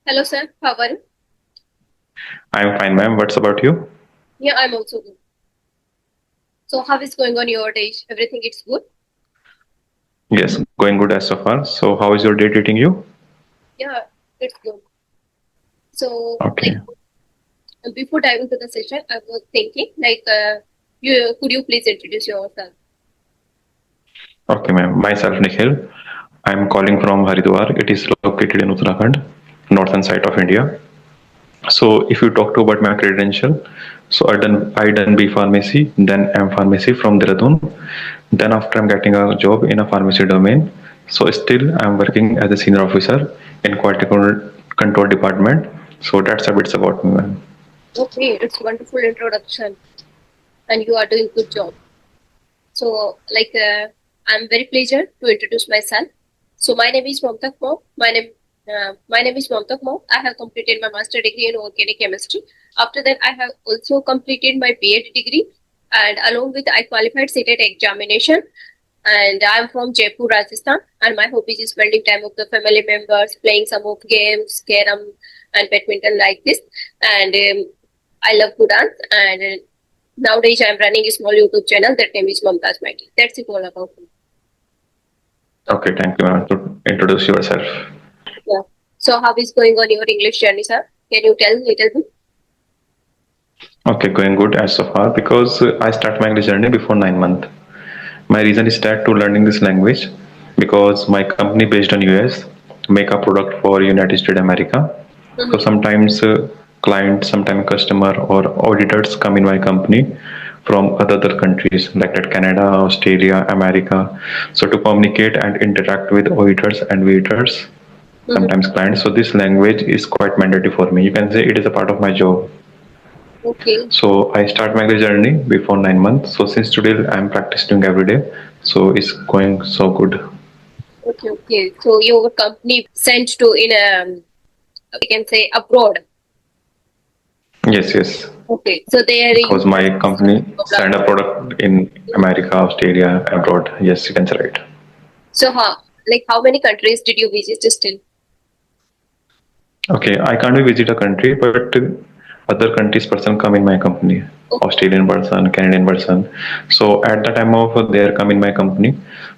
Hello, sir. How are you? I'm fine, ma'am. What's about you? Yeah, I'm also good. So, how is going on your day? Everything it's good? Yes, going good as so far. So, how is your day treating you? Yeah, it's good. So, Okay. before diving to the session, I was thinking, you could you please introduce yourself? Okay, ma'am. Myself, Nikhil. I'm calling from Haridwar. It is located in Uttarakhand, northern side of India. So, if you talk to about my credential, so I done B pharmacy, then M pharmacy from Dehradun. Then after I'm getting a job in a pharmacy domain. So still I'm working as a senior officer in quality control department. So that's a bit about me, ma'am. Okay, it's wonderful introduction, and you are doing good job. So, I'm very pleased to introduce myself. So, my name is Mamta Kaur. My name is Mamta Kaur. I have completed my master degree in organic chemistry. After that, I have also completed my PhD degree, and along with I qualified CTET examination. And I'm from Jaipur, Rajasthan. And my hobbies is spending time with the family members, playing some of games, carom, and badminton like this. And I love to dance. And nowadays, I'm running a small YouTube channel. That name is Mamta's Mighty. That's it all about me. Okay, thank you, ma'am, to introduce yourself. Yeah. So, how is going on your English journey, sir? Can you tell little bit? Okay, going good as so far because I start my English journey before 9 months. My reason is that to learning this language because my company based on US make a product for United States America. So Mm-hmm. sometimes client, sometimes customer or auditors come in my company from other countries like that Canada, Australia, America. So to communicate and interact with auditors and waiters, Mm-hmm. sometimes clients. So this language is quite mandatory for me. You can say it is a part of my job. Okay. So I start my journey before 9 months. So since today I'm practicing every day. So it's going so good. Okay. Okay. So, your company sent to in we can say abroad. Yes, yes. Okay. So, there you Because my face some company problem. send a product in America, Australia, abroad. Yes, you can say right. So, how many countries did you visit still? Okay, I can't visit a country, but other countries person come in my company. Okay. Australian person, Canadian person. So at the time of they are come in my company.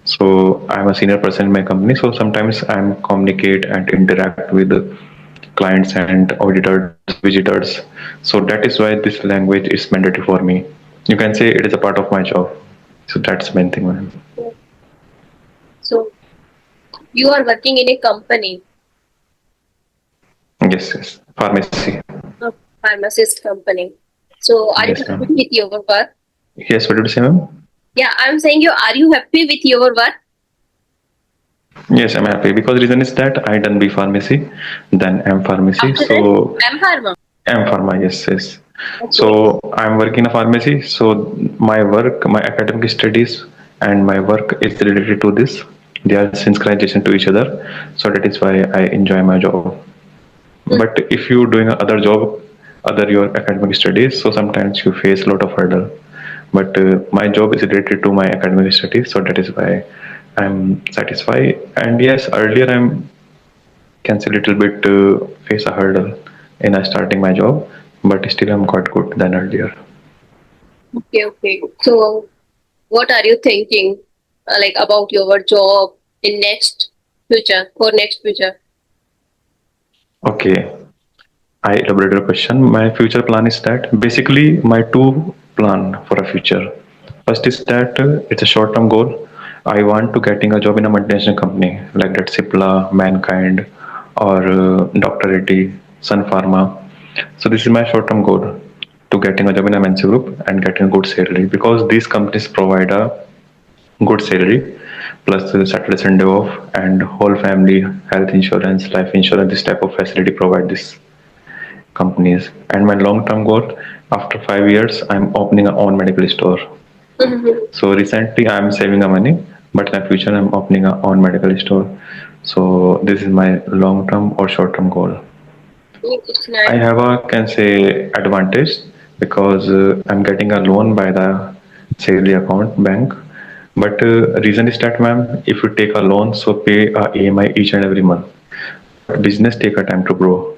So I'm a senior person in my company. So sometimes I'm communicate and interact with clients and auditors, visitors. So that is why this language is mandatory for me. You can say it is a part of my job. So that's main thing, man. So, you are working in a company, Yes, yes. Pharmacy. a pharmacist company. So, are you Yes, happy ma'am. with your work? Yes, what did you say, ma'am? Yeah, I'm saying you. Are you happy with your work? Yes, I'm happy because reason is that I done B pharmacy, then M pharmacy. After that, So I'm pharma. M pharma, yes, yes. Okay. So I'm working in a pharmacy. So my work, my academic studies, and my work is related to this. They are synchronization to each other. So that is why I enjoy my job. Hmm. But if you doing other job, other your academic studies, so sometimes you face a lot of hurdle. But my job is related to my academic studies, so that is why I'm satisfied. And yes, earlier I'm can say little bit face a hurdle in starting my job, but still I'm quite good than earlier. Okay. Okay. So, what are you thinking, about your job in next future for next future? Okay, I elaborate your question. My future plan is that basically my two plan for a future. First is that it's a short-term goal. I want to getting a job in a multinational company like that Cipla, Mankind, or Dr. Reddy, Sun Pharma. So this is my short-term goal to getting a job in a MNC group and getting a good salary because these companies provide a good salary plus Saturday Sunday off and whole family health insurance, life insurance. This type of facility provide this companies. And my long-term goal, after 5 years, I'm opening a own medical store. Mhm. So recently, I'm saving a money, but in the future, I'm opening a own medical store. So this is my long-term or short-term goal. It's I nice. have a can say advantage because I'm getting a loan by the salary account bank. But reason is that, ma'am, if you take a loan, so pay a EMI each and every month. Business take a time to grow.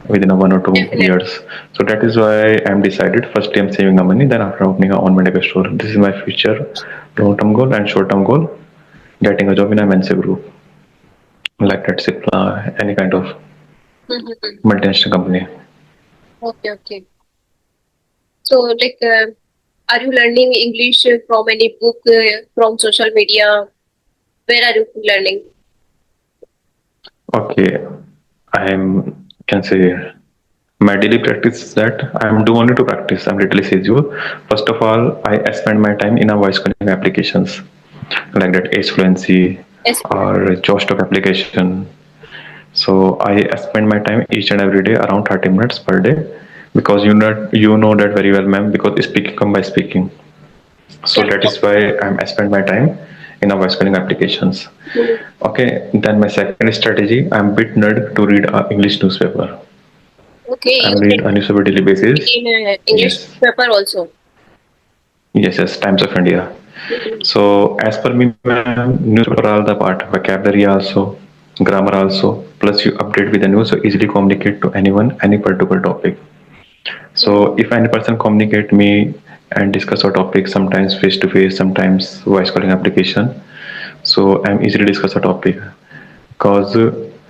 within a 1 or 2 Definitely. years. So that is why I'm decided. First, I'm saving the money. Then, after opening a own medical store, this is my future long-term goal and short-term goal: getting a job in a MNC group, like let's say any kind of Mhm. multinational company. Okay, okay. So, like, are you learning English from any book, from social media? Where are you learning? Okay, I'm can say my daily practice is that I'm do only to practice. I'm literally says you. First of all, I spend my time in a voice calling applications like that Ace Fluency Yes. or Joshtalk application. So I spend my time each and every day around 30 minutes per day because you know that very well, ma'am. Because speaking come by speaking. So Yeah. that is why I spend my time in a voice calling applications. Mhm. Okay, then my second strategy, I'm a bit nerd to read a English newspaper. Okay, I you read a newspaper daily basis. in English Yes, paper also. yes, Times of India. Mhm. So as per me, ma'am, newspaper all the part, vocabulary also, grammar also. Plus you update with the news, so easily communicate to anyone, any particular topic. So if any person communicate me and discuss a topic, sometimes face to face, sometimes voice calling application. So I'm easily discuss a topic because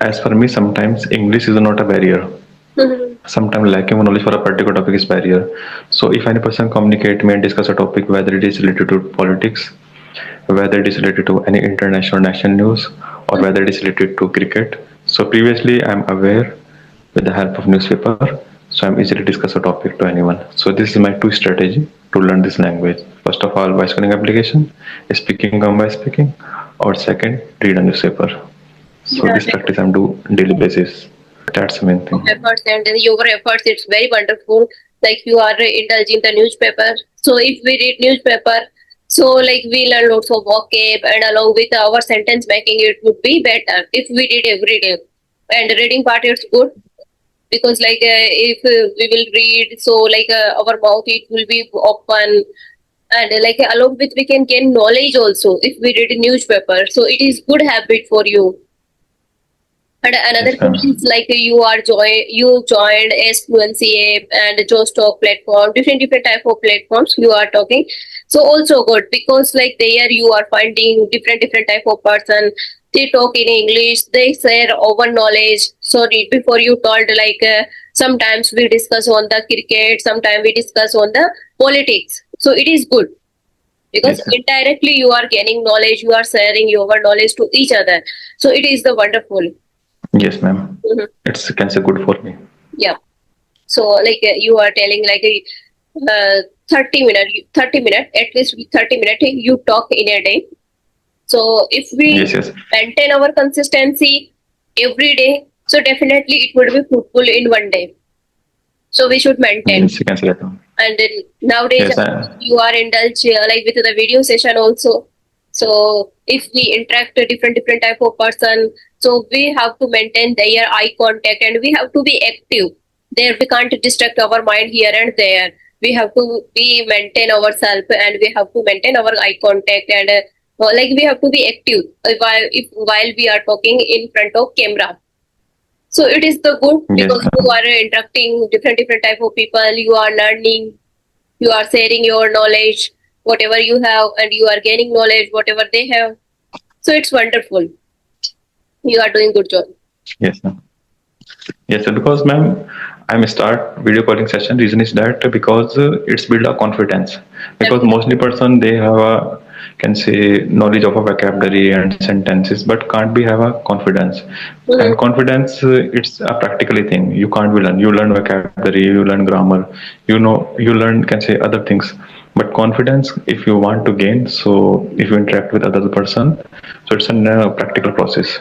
as for me, sometimes English is not a barrier. Mhm. Sometimes lacking knowledge for a particular topic is barrier. So if any person communicate me and discuss a topic, whether it is related to politics, whether it is related to any international national news, or whether it is related to cricket. So previously I'm aware with the help of newspaper, so I'm easily discuss a topic to anyone. So this is my two strategy to learn this language. First of all, voice calling application, speaking on by speaking, or second, read a newspaper. So Yeah, this practice I'm do daily basis. That's the main thing. efforts and your efforts, it's very wonderful. Like you are indulging the newspaper. So if we read newspaper, so like we learn lots of vocab and along with our sentence making, it would be better if we read every day. And reading part is good because like if we will read, so like our mouth it will be open and like along with we can gain knowledge also if we read a newspaper. So it is good habit for you. And another Yes, thing ma'am. is like you joined as Fluency app and Joe Talk platform, different type of platforms you are talking. So also good because like there you are finding different type of person. They talk in English, they share our knowledge. Sorry, before you told like sometimes we discuss on the cricket, sometimes we discuss on the politics. So it is good because Yes, sir. indirectly you are gaining knowledge, you are sharing your knowledge to each other. So it is the wonderful. Yes, ma'am. Mhm. It's can say good for me. Yeah. So like you are telling like a 30 minute, at least 30 minute you talk in a day. So if we Yes, yes. maintain our consistency every day, so definitely it would be fruitful in one day. So we should maintain. Yes, you can say that. And then nowadays Yes, you are indulged like with the video session also. So if we interact with different type of person, so we have to maintain their eye contact and we have to be active. There we can't distract our mind here and there. We have to be maintain ourselves and we have to maintain our eye contact and like we have to be active while we are talking in front of camera. So it is the good yes, because you ma'am. are interacting different type of people. You are learning, you are sharing your knowledge, whatever you have, and you are gaining knowledge, whatever they have. So it's wonderful. You are doing good job. Yes, ma'am. Yes, sir. Because, ma'am, I'm start video calling session. Reason is that because it's build a confidence. Because Definitely. mostly person they have a can say knowledge of a vocabulary and sentences, but can't be have a confidence. And Mhm. confidence, it's a practically thing. You can't be learn. You learn vocabulary, you learn grammar, you learn can say other things. But confidence, if you want to gain, so if you interact with other person, so it's a practical process.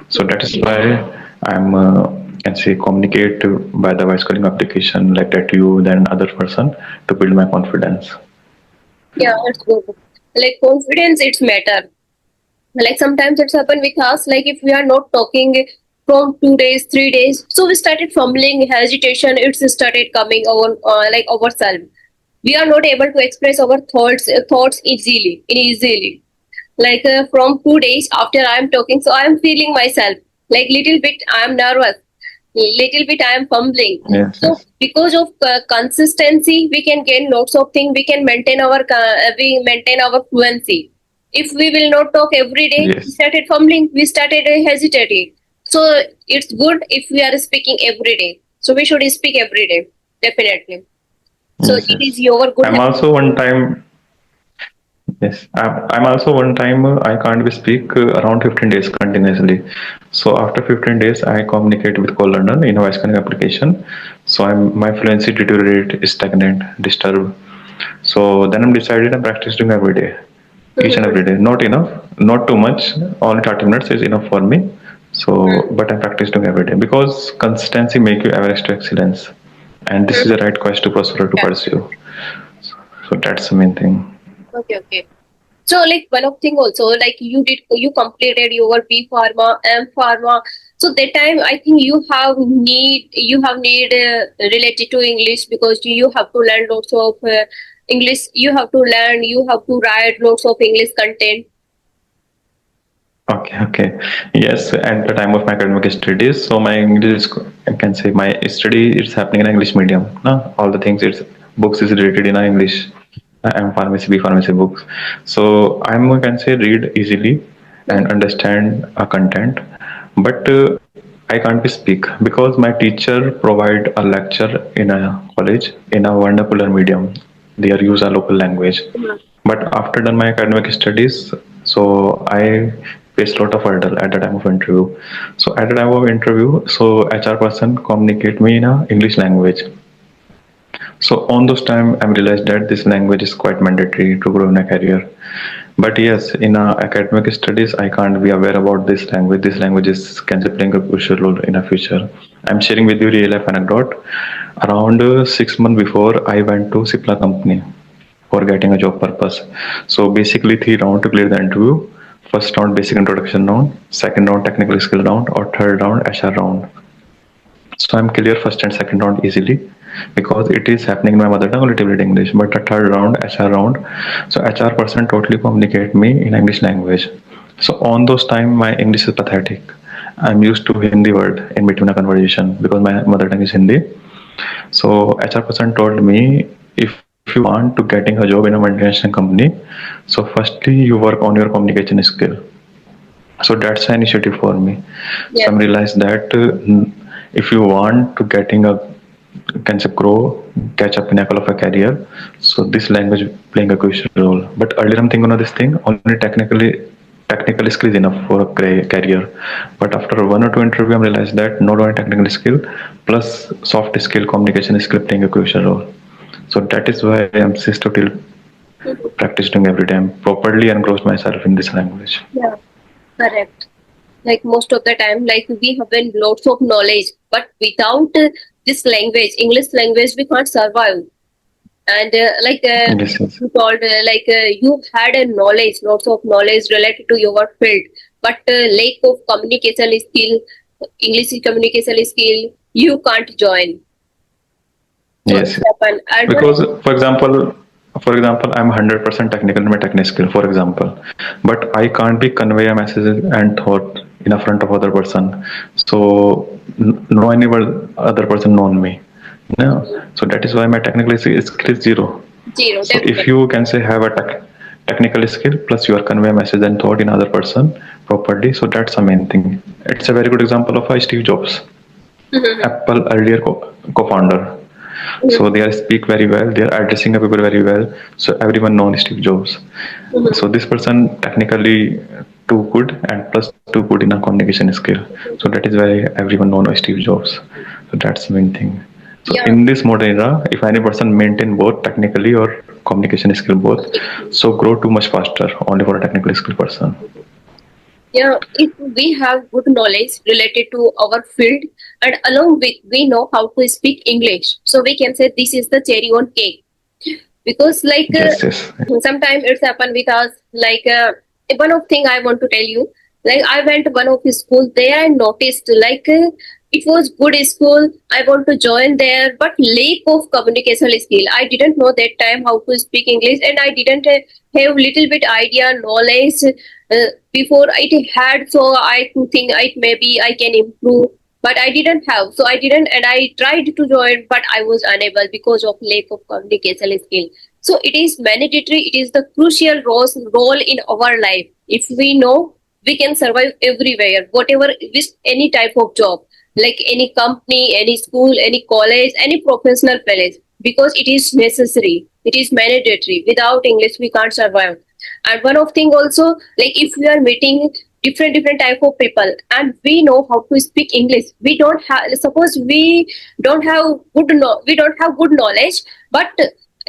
So that is why I'm can say communicate by the voice calling application like that you then other person to build my confidence. Yeah, it's good. Like confidence, it's matter. Like sometimes it's happen with us. Like if we are not talking from 2 days, 3 days, so we started fumbling, hesitation. It's started coming our like ourselves. We are not able to express our thoughts easily. Like from 2 days after I'm talking, so I'm feeling myself like little bit I'm nervous. little bit I am fumbling. Yes, So yes, because of consistency, we can gain lots of things. We can maintain our fluency. If we will not talk every day, we yes, started fumbling. We started hesitating. So it's good if we are speaking every day. So we should speak every day, definitely. So yes, it is yes. your good I'm habit. also one time. Yes, I'm also one time I can't be speak around 15 days continuously. So after 15 days, I communicate with Call London in a voice calling application. So my fluency deteriorate, stagnant, disturb. So then I'm decided I'm practicing every day, each and Mhm. every day. Not enough, not too much. Only 30 minutes is enough for me. So, but I'm practicing every day because consistency make you average to excellence, and this is the Mhm. right quest to prosper to Yeah. pursue. So that's the main thing. Okay, okay. So like one of thing also, like you completed your B Pharma, M Pharma. So that time I think you have need related to English because you have to learn lots of English. You have to write lots of English content. Okay, okay. Yes, at the time of my academic studies, so my English, I can say my study is happening in English medium. No, all the things it's books is related in English. I'm pharmacy, B pharmacy books. So I'm I can say read easily and understand a content, but I can't be speak because my teacher provide a lecture in a college in a vernacular medium. They are use a local language, Mhm. but after done my academic studies, so I faced a lot of hurdle at the time of interview. So at the time of interview, so HR person communicate me in a English language. So on those time, I realized that this language is quite mandatory to grow in a career. But yes, in academic studies, I can't be aware about this language. This language is can be playing a crucial role in a future. I'm sharing with you real life anecdote. Around 6 months before, I went to Cipla company for getting a job purpose. So basically, three round to clear the interview. First round, basic introduction round. Second round, technical skill round, or third round, HR round. So I'm clear first and second round easily because it is happening in my mother tongue, little bit English. But the third round, HR round, so HR person totally communicate me in English language. So on those time, my English is pathetic. I'm used to Hindi word in between a conversation because my mother tongue is Hindi. So HR person told me if you want to getting a job in a multinational company, so firstly you work on your communication skill. So that's an initiative for me. So Yeah. I realized that if you want to getting a can say grow, catch up pinnacle of a career, so this language playing a crucial role. But earlier I'm thinking of this thing only technical skill is enough for a career. But after one or two interview, I realized that not only technical skill plus soft skill, communication skill playing a crucial role. So that is why I'm still Mhm. practicing every time properly and grows myself in this language. Yeah. Correct. Like most of the time, like we have been lots of knowledge, but without this language, English language, we can't survive. And Yes, yes. you told you had a knowledge, lots of knowledge related to your field, but lack of communication skill, English communication skill, you can't join. So Yes, it's happen. And one because for example, I'm 100% technical in my technical skill, for example, but I can't be convey a message and thought in a front of other person. So no any other person known me. No, so that is why my technical skill is zero. zero, So if definitely. you can say have a technical skill plus you are convey a message and thought in other person properly, so that's the main thing. It's a very good example of Steve Jobs, Mhm. Apple earlier co-founder. So Mhm. they are speak very well. They are addressing the people very well. So everyone knows Steve Jobs. Mhm. So this person technically too good and plus too good in a communication skill. So that is why everyone knows Steve Jobs. So that's the main thing. So Yeah, in this modern era, if any person maintain both technically or communication skill both, communication. so grow too much faster only for a technical skill person. Yeah, if we have good knowledge related to our field, and along with we know how to speak English, so we can say this is the cherry on cake. Because Yes, yes, sometimes it's happened with us. One of thing I want to tell you, like I went one of the school there, I noticed it was good school, I want to join there, but lack of communication skill, I didn't know that time how to speak English, and I didn't have little bit idea knowledge before it had. So I think it maybe I can improve. but I didn't have. So I didn't, and I tried to join, but I was unable because of lack of communication skill. So it is mandatory. It is the crucial role in our life. If we know, we can survive everywhere, whatever, with any type of job, like any company, any school, any college, any professional place, because it is necessary. It is mandatory. Without English, we can't survive. And one of thing also, like if we are meeting different type of people and we know how to speak English, we don't have, suppose we don't have we don't have good knowledge, but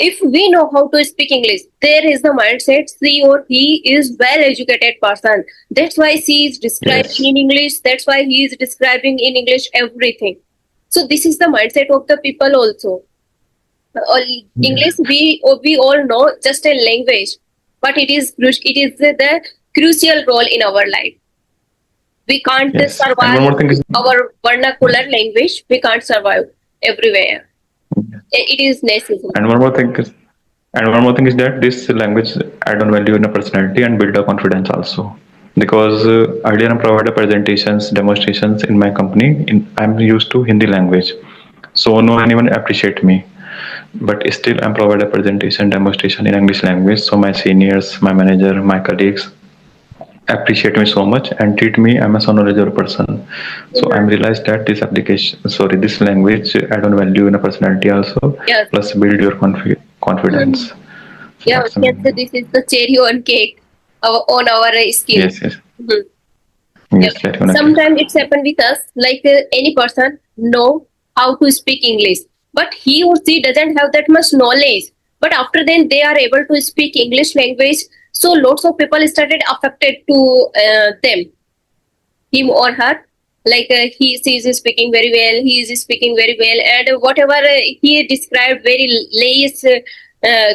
if we know how to speak English, there is the mindset she or he is well educated person. That's why she is describing Yes. in English. That's why he is describing in English everything. So this is the mindset of the people also. English, we all know just a language, but it is the crucial role in our life. We can't Yes. And one survive more thing is our vernacular language. We can't survive everywhere. It is necessary. and one more thing is and one more thing is that this language add on value in a personality and build a confidence also. Because earlier I provided presentations, demonstrations in my company. I'm used to Hindi language, so no anyone appreciate me. But still, I'm provide a presentation, demonstration in English language. So my seniors, my manager, my colleagues appreciate me so much and treat me I'm a so knowledgeable person. So I'm Mhm. realized that this application, sorry, this language add on value in a personality also, Yes. plus build your confidence. Mhm. So Yeah, that's the we can say main. this is the cherry on cake on our skill. Yes, yes, Mhm. Yeah. yes. That one okay. Sometimes it's happened with us, like any person know how to speak English, but he or she doesn't have that much knowledge. But after then, they are able to speak English language. So lots of people started affected to them, him or her. Like she is speaking very well, he is speaking very well, and whatever he described very less uh,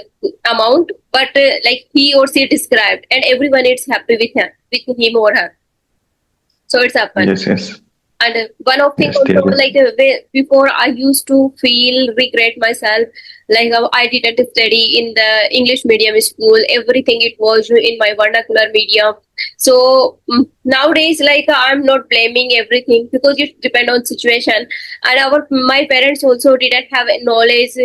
amount, but like he or she described, and everyone is happy with him or her. So it's happened. Yes, yes, And one of thing yes. also, There is. like before I used to feel regret myself, like I didn't study in the English medium school. Everything it was in my vernacular medium. So nowadays, like I'm not blaming everything because it depend on situation. And my parents also didn't have a knowledge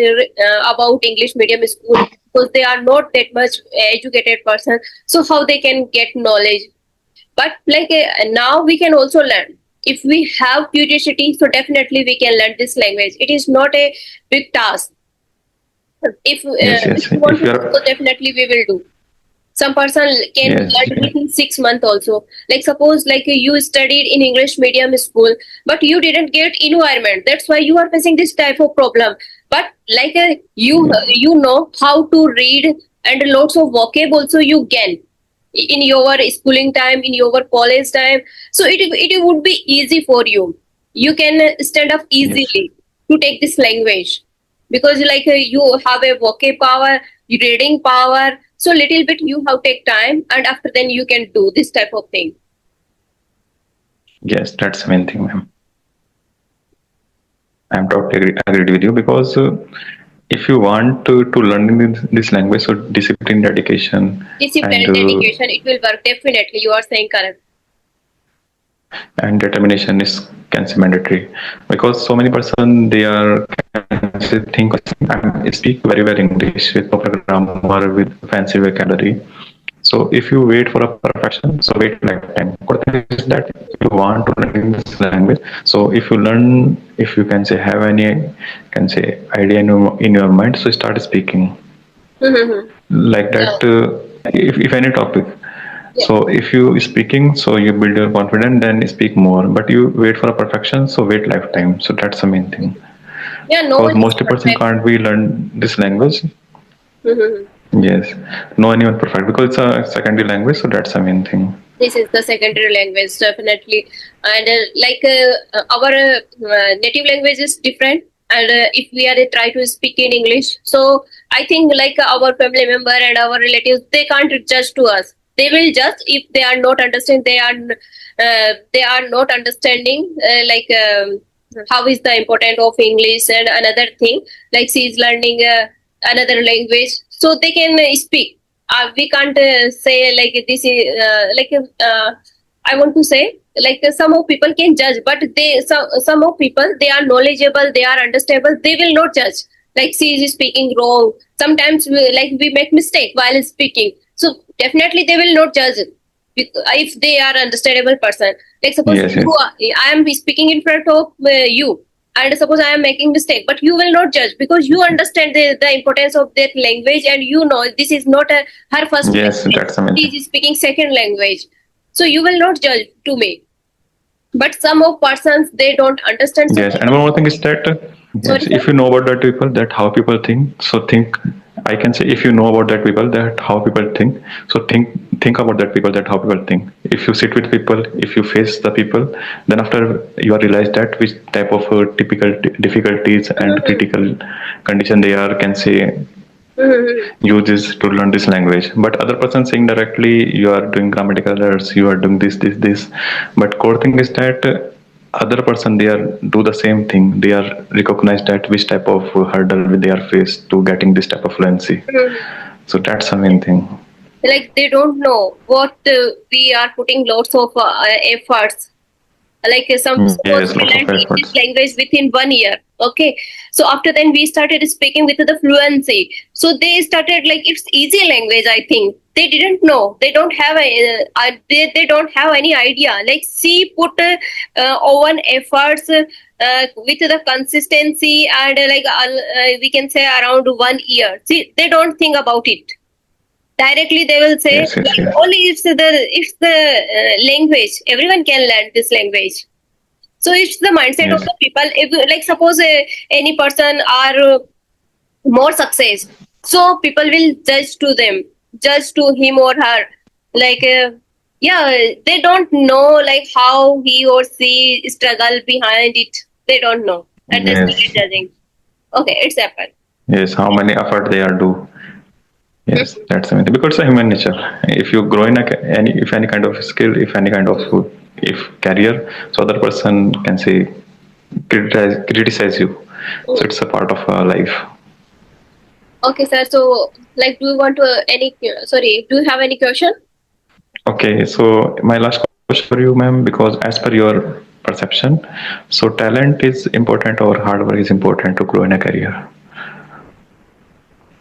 about English medium school because they are not that much educated person. So how they can get knowledge? But like now we can also learn if we have curiosity, so definitely we can learn this language. It is not a big task. Yes, If yes. we want If to you do, so are, definitely we will do. Some person can yes, learn within 6 months also. Like suppose like you studied in English medium school, but you didn't get environment, that's why you are facing this type of problem. But like yes, you know how to read, and lots of vocab also you gain in your schooling time, in your college time. So it would be easy for you. You can stand up yes, easily to take this language, because like you have a vocab power, reading power. So little bit you have take time, and after then you can do this type of thing. yes. That's the main thing, ma'am. I'm totally agreed with you because if you want to learn this language, so discipline, dedication, Discipline and and dedication, it will work definitely. You are saying correct. determination is can say mandatory because so many person they are can say think I speak very well English with proper grammar with fancy vocabulary. So if you wait for a perfection, so wait lifetime. What is that you want to learn this language? So if you learn, if you can say have any can say idea in your mind, so start speaking Mm-hmm. like Yeah. that. If any topic, Yeah. so if you speaking, so you build your confidence, then speak more. But you wait for a perfection, so wait lifetime. So that's the main thing. Yeah, no Because one is most person perfect. can't be learn this language. Mm-hmm. Yes, no anyone perfect because it's a secondary language. So that's the main thing. This is the secondary language, definitely. And like our native language is different. And if we are try to speak in English, so I think like our family member and our relatives, they can't judge to us. They will judge if they are not understand. They are not understanding like how is the important of English, and another thing like she is learning another language, so they can speak. We can't say like this is like I want to say, like some of people can judge, but some of people, they are knowledgeable, they are understandable, they will not judge. Like she is speaking wrong. Sometimes we make mistake while speaking. So definitely they will not judge if they are understandable person. Like suppose Yes, yes. I am speaking in front of you, and suppose I am making mistake, but you will not judge because you understand the importance of that language, and you know this is not her first Yes, language. that's amazing. She is speaking second language, so you will not judge to me. But some of persons, they don't understand. So Yes, and one more thing is that sorry, yes, sir. if you know about that people, that how people think, so think. I can say if you know about that people, that how people think, so think about that people, that how people think. If you sit with people, if you face the people, then after you are realize that which type of typical difficulties and Mhm. critical condition they are, can say Mhm. use this to learn this language. But other person saying directly you are doing grammatical errors, you are doing this, but core thing is that other person they are do the same thing, they are recognize that which type of hurdle they are faced to getting this type of fluency. Mhm. So that's the main thing. Like they don't know what we are putting lots of efforts. Like some, suppose Yes, we lots of learned English efforts. language within 1 year. Okay, so after then we started speaking with the fluency. So they started like it's easy language. I think they didn't know. They don't have they don't have any idea. Like she put own efforts with the consistency and we can say around 1 year. See, they don't think about it directly. They will say Yes, yes, like yes. only it's the language, everyone can learn this language. So it's the mindset of Yes, the people. If like suppose any person are more success, so people will judge to them, judge to him or her, like yeah, they don't know like how he or she struggle behind it. They don't know, and they yes, started judging. Okay, it's happened. yes, how many effort they are do. Yes, that's amazing because it's a human nature. If you grow in any if any kind of skill, if any kind of if career, so other person can say criticize you. So Mm. it's a part of life. Okay, sir. So, like, do you want to sorry, do you have any question? Okay, so my last question for you, ma'am, because as per your perception, so talent is important or hard work is important to grow in a career?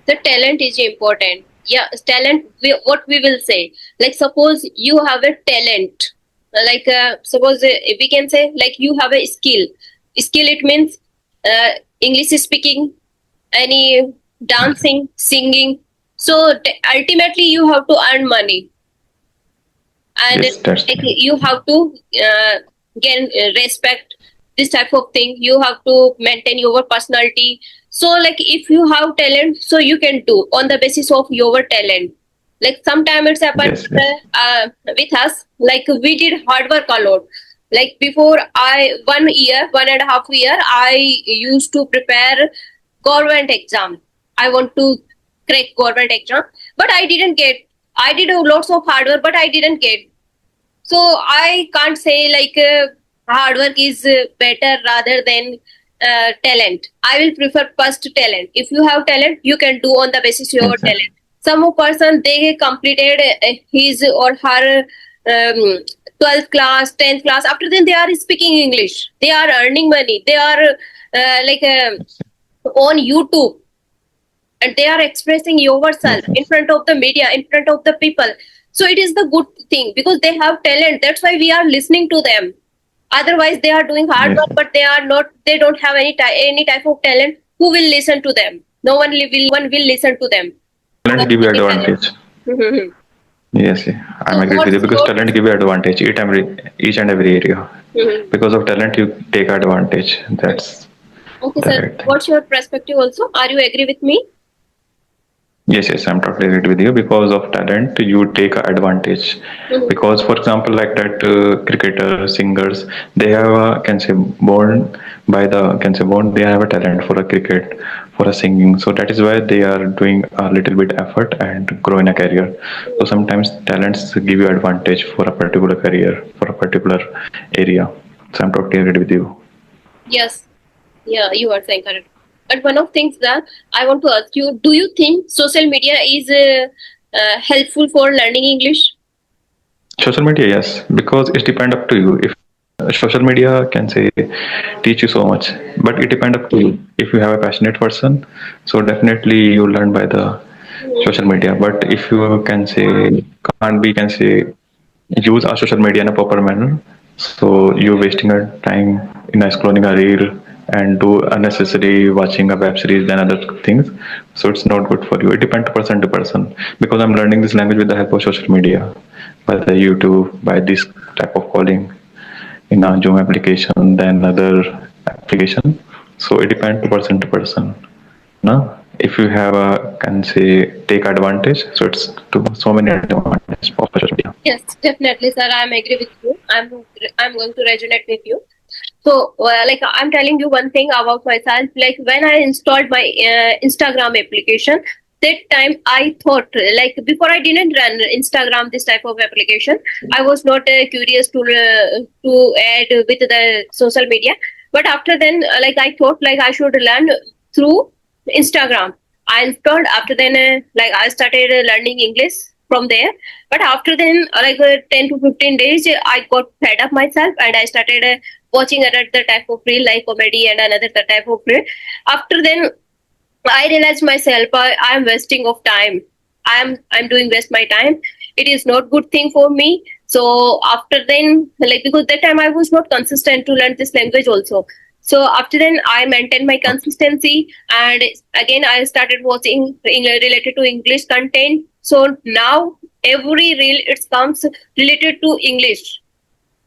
The talent is important. Yeah, talent. What we will say, like, suppose you have a talent, like, suppose we can say, like, you have a skill. Skill, it means English speaking, any dancing, singing. So ultimately, you have to earn money, and Yes, that's like you have to gain respect, this type of thing. You have to maintain your personality. So like if you have talent, so you can do on the basis of your talent. Like sometimes it's happened yes, yes, with us, like we did hard work a lot. Like before, I 1 year, 1.5 year, I used to prepare government exam. I want to crack government exam, but I didn't get. I did lots of hard work, but I didn't get. So I can't say like hard work is better rather than talent. I will prefer first talent. If you have talent, you can do on the basis of your yes, yes, talent. Some person, they completed his or her 12th class, 10th class. After then, they are speaking English. They are earning money. They are like on YouTube, and they are expressing yourself yes, in yes, front of the media, in front of the people. So it is the good thing because they have talent. That's why we are listening to them. Otherwise, they are doing hard yes, work, but they are not. They don't have any type of talent. Who will listen to them? No one will listen to them. talent give you Talent. advantage. Mhm. Yes, yeah, I'm So agree with you what's because your talent give you advantage each and every area. Mhm. Because of talent, you take advantage. That's Okay, the sir? right thing. What's your perspective? Also, are you agree with me? Yes, yes, I'm totally agreed with you. Because of talent, you take advantage. Mhm. Because, for example, like that cricketers, singers, they have can say born by the can say born they have a talent for a cricket, for a singing. So that is why they are doing a little bit effort and grow in a career. So sometimes talents give you advantage for a particular career, for a particular area. So I'm totally agreed with you. Yes. Yeah, you are saying correct. But one of things that I want to ask you: do you think social media is helpful for learning English? Social media, yes, because it depend up to you. If social media can say teach you so much, but it depend up to you. If you have a passionate person, so definitely you learn by the Mhm. social media. But if you can say can't be can say use our social media in a proper manner, so you're wasting your time in a scrolling a reel and do unnecessary watching a web series and other things. So it's not good for you. It depends person to person, because I'm learning this language with the help of social media, by the YouTube, by this type of calling in a Zoom application, then other application. So it depends to person. No, if you have a can say take advantage, so it's to so many advantages of social media. Yes, definitely, sir. I'm agree with you. I'm going to resonate with you. So, like I'm telling you one thing about myself. Like when I installed my Instagram application, that time I thought before I didn't run Instagram this type of application. I was not curious to add with the social media. But after then, I thought like I should learn through Instagram. I installed after then I started learning English from there. But after then 10 to 15 days I got fed up myself and I started watching another type of reel like comedy and another type of reel. After then, I realized myself I am wasting of time. I'm doing waste my time. It is not good thing for me. So after then, because that time I was not consistent to learn this language also. So after then, I maintained my consistency, and again I started watching related to English content. So now every reel it comes related to English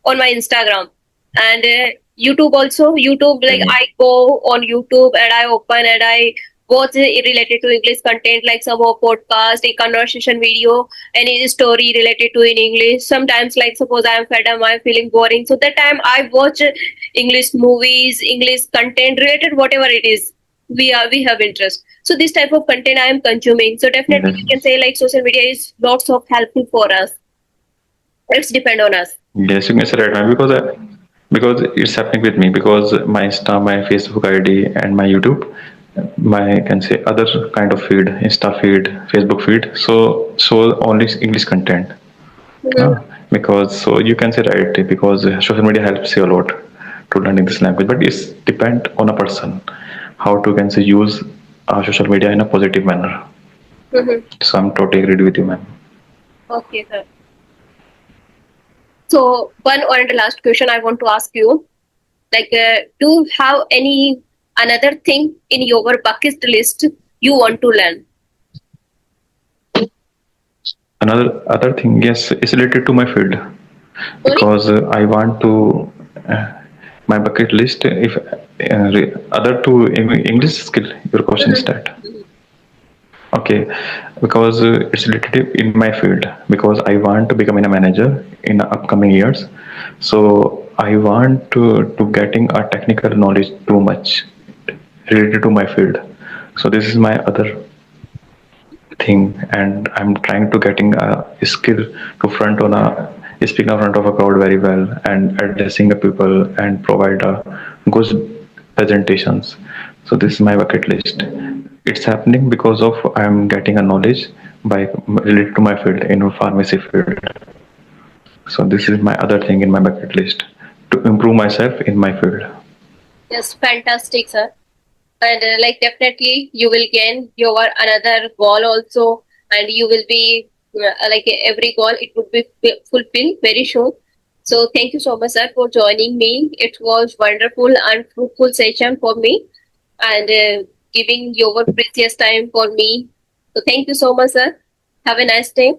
on my Instagram and YouTube also. YouTube, like I go on YouTube and I open and I watch related to English content, like some of podcast, a conversation video, any story related to in English. Sometimes, like suppose I am fed up, I'm feeling boring, so that time I watch English movies, English content related, whatever it is. We have interest. So this type of content I am consuming. So definitely we can Yes. say like social media is lots of helpful for us. It's depend on us. Yes, you can say right now, because it's happening with me, because my Insta, my Facebook ID, and my YouTube, my can say other kind of feed, Insta feed, Facebook feed. So only English content. Mhm. Uh, because so you can say right, because social media helps you a lot to learning this language, but it's depend on a person how to can say use social media in a positive manner. Mhm. So I'm totally agreed with you, ma'am. Okay, sir. So one and last question I want to ask you, do you have any another thing in your bucket list you want to learn? Another other thing, yes, is related to my field, Sorry? because I want to my bucket list. If other two English skill, your question is Mhm. that okay? Because it's related in my field. Because I want to become a manager in upcoming years, so I want to getting a technical knowledge too much related to my field. So this is my other thing, and I'm trying to getting a skill to front on a speak in front of a crowd very well and addressing the people and provide a good presentations. So this is my bucket list. It's happening because of I'm getting a knowledge by related to my field in pharmacy field. So this is my other thing in my bucket list to improve myself in my field. Yes, fantastic, sir. And definitely you will gain your another goal also, and you will be every goal it would be fulfilled very soon. So thank you so much, sir, for joining me. It was wonderful and fruitful session for me, and giving your precious time for me. So thank you so much, sir. Have a nice day.